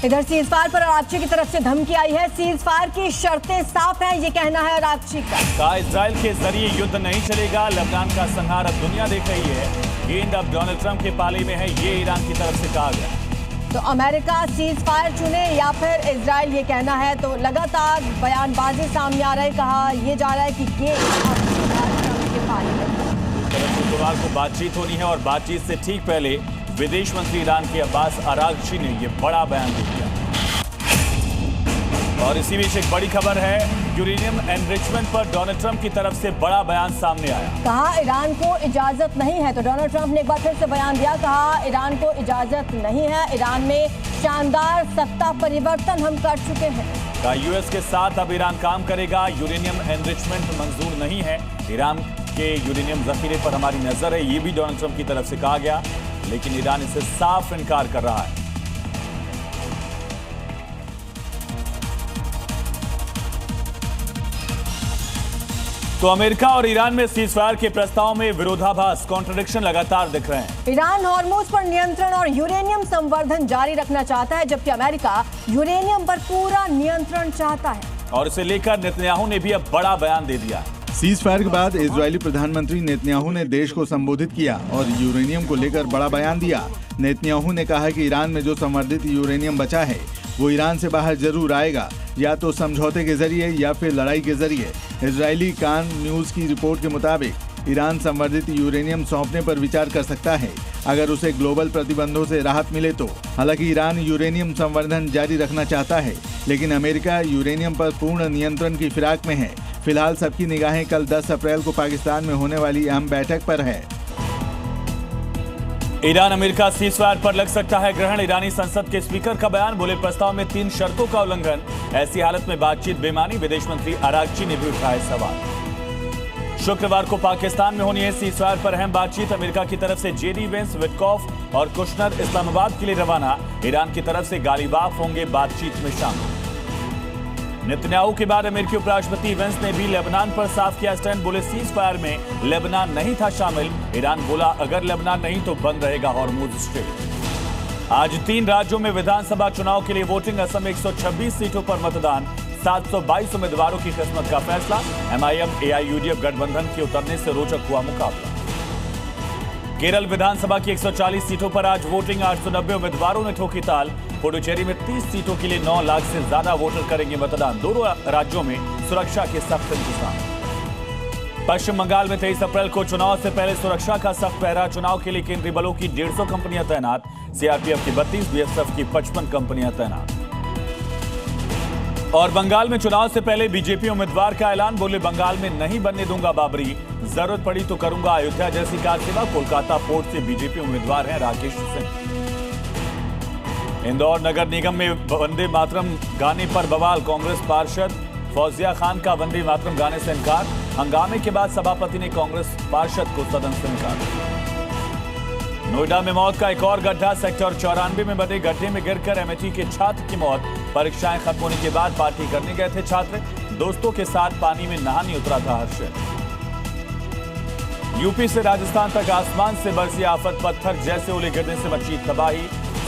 इधर cease fire पर Araghchi की तरफ से धमकी आई है। सीज फायर की शर्तें साफ हैं, ये कहना है अरागची का। कहा इजराइल के जरिए युद्ध नहीं चलेगा। लेबनान का संहार अब दुनिया देख रही है। गेंद अब डोनाल्ड ट्रंप के पाले में है, ये ईरान की तरफ से कहा गया। तो अमेरिका सीज फायर चुने या फिर इजराइल, ये कहना है। तो लगातार बयानबाजी सामने आ रहा है। कहा यह जा रहा है कि ये ट्रंप के पाले में। शुक्रवार को बातचीत होनी है और बातचीत से ठीक पहले विदेश मंत्री ईरान के अब्बास अरागची ने यह बड़ा बयान दे दिया। और इसी बीच एक बड़ी खबर है, यूरेनियम एनरिचमेंट पर डोनाल्ड ट्रंप की तरफ से बड़ा बयान सामने आया। कहा ईरान को इजाजत नहीं है। तो डोनाल्ड ट्रंप ने एक बार फिर से बयान दिया। कहा ईरान को इजाजत नहीं है। ईरान में शानदार सत्ता परिवर्तन हम कर चुके हैं। कहा यूएस के साथ अब ईरान काम करेगा। यूरेनियम एनरिचमेंट मंजूर नहीं है। ईरान के यूरेनियम जखीरे पर हमारी नजर है, ये भी डोनाल्ड ट्रंप की तरफ से कहा गया, लेकिन ईरान इसे साफ इनकार कर रहा है। तो अमेरिका और ईरान में सीजफायर के प्रस्ताव में विरोधाभास, कॉन्ट्रडिक्शन लगातार दिख रहे हैं। ईरान हॉर्मुज पर नियंत्रण और यूरेनियम संवर्धन जारी रखना चाहता है, जबकि अमेरिका यूरेनियम पर पूरा नियंत्रण चाहता है। और इसे लेकर नेतन्याहू ने भी अब बड़ा बयान दे दिया। सीज फायर के बाद इजरायली प्रधानमंत्री नेतन्याहू ने देश को संबोधित किया और यूरेनियम को लेकर बड़ा बयान दिया। नेतन्याहू ने कहा कि ईरान में जो संवर्धित यूरेनियम बचा है वो ईरान से बाहर जरूर आएगा, या तो समझौते के जरिए या फिर लड़ाई के जरिए। इजरायली कान न्यूज़ की रिपोर्ट के मुताबिक ईरान संवर्धित यूरेनियम सौंपने पर विचार कर सकता है अगर उसे ग्लोबल प्रतिबंधों से राहत मिले तो। हालांकि ईरान यूरेनियम संवर्धन जारी रखना चाहता है, लेकिन अमेरिका यूरेनियम पर पूर्ण नियंत्रण की फिराक में है। फिलहाल सबकी निगाहें कल 10 अप्रैल को पाकिस्तान में होने वाली अहम बैठक पर है। ईरान अमेरिका सीजफायर पर लग सकता है ग्रहण। ईरानी संसद के स्पीकर का बयान, बोले प्रस्ताव में 3 शर्तों का उल्लंघन। ऐसी हालत में बातचीत बेमानी। विदेश मंत्री अरागची ने भी उठाए सवाल। शुक्रवार को पाकिस्तान में होनी है सीजफायर पर अहम बातचीत। अमेरिका की तरफ से जेडी वेंस, विटकॉफ और कुशनर इस्लामाबाद के लिए रवाना। ईरान की तरफ से गालिबाफ होंगे बातचीत में शामिल। नेतन्याहू के बाद अमेरिकी उपराष्ट्रपति वेंस ने भी लेबनान पर साफ किया स्टैंड। बोले सीज फायर में लेबनान नहीं था शामिल। ईरान बोला अगर लेबनान नहीं तो बंद रहेगा हॉर्मुज स्ट्रेट। आज 3 राज्यों में विधानसभा चुनाव के लिए वोटिंग। असम में 126 सीटों पर मतदान। 722 उम्मीदवारों की किस्मत का फैसला। एमआईएम एआईयूडीएफ गठबंधन के उतरने से रोचक हुआ मुकाबला। केरल विधानसभा की 140 सीटों पर आज वोटिंग। 890 उम्मीदवारों ने ठोकी ताल। पुडुचेरी में 30 सीटों के लिए 9 लाख से ज्यादा वोटर करेंगे मतदान। दोनों राज्यों में सुरक्षा के सख्त इंतजाम। पश्चिम बंगाल में 23 अप्रैल को चुनाव से पहले सुरक्षा का सख्त पहरा। चुनाव के लिए केंद्रीय बलों की 150 कंपनियां तैनात। सीआरपीएफ की 32, बीएसएफ की 55 कंपनियां तैनात। और बंगाल में चुनाव से पहले बीजेपी उम्मीदवार का ऐलान। बोले बंगाल में नहीं बनने दूंगा बाबरी, जरूरत पड़ी तो करूंगा अयोध्या जैसी कार सेवा। कोलकाता पोर्ट से बीजेपी उम्मीदवार हैं राकेश सिंह। इंदौर नगर निगम में वंदे मातरम गाने पर बवाल। कांग्रेस पार्षद फौजिया खान का वंदे मातरम गाने से इनकार। हंगामे के बाद सभापति ने कांग्रेस पार्षद को सदन से निकाला। नोएडा में मौत का एक और गड्ढा। सेक्टर 94 में बने गड्ढे में गिरकर एमएचई के छात्र की मौत। परीक्षाएं खत्म होने के बाद पार्टी करने गए थे छात्र। दोस्तों के साथ पानी में नहाने उतरा था हर्षद। यूपी से राजस्थान तक आसमान से बरसी आफत। पत्थर जैसे ओले गिरने से मची तबाही।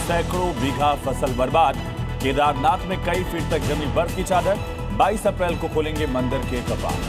सैकड़ों बीघा फसल बर्बाद। केदारनाथ में कई फीट तक जमी बर्फ की चादर। 22 अप्रैल को खोलेंगे मंदिर के कपाट।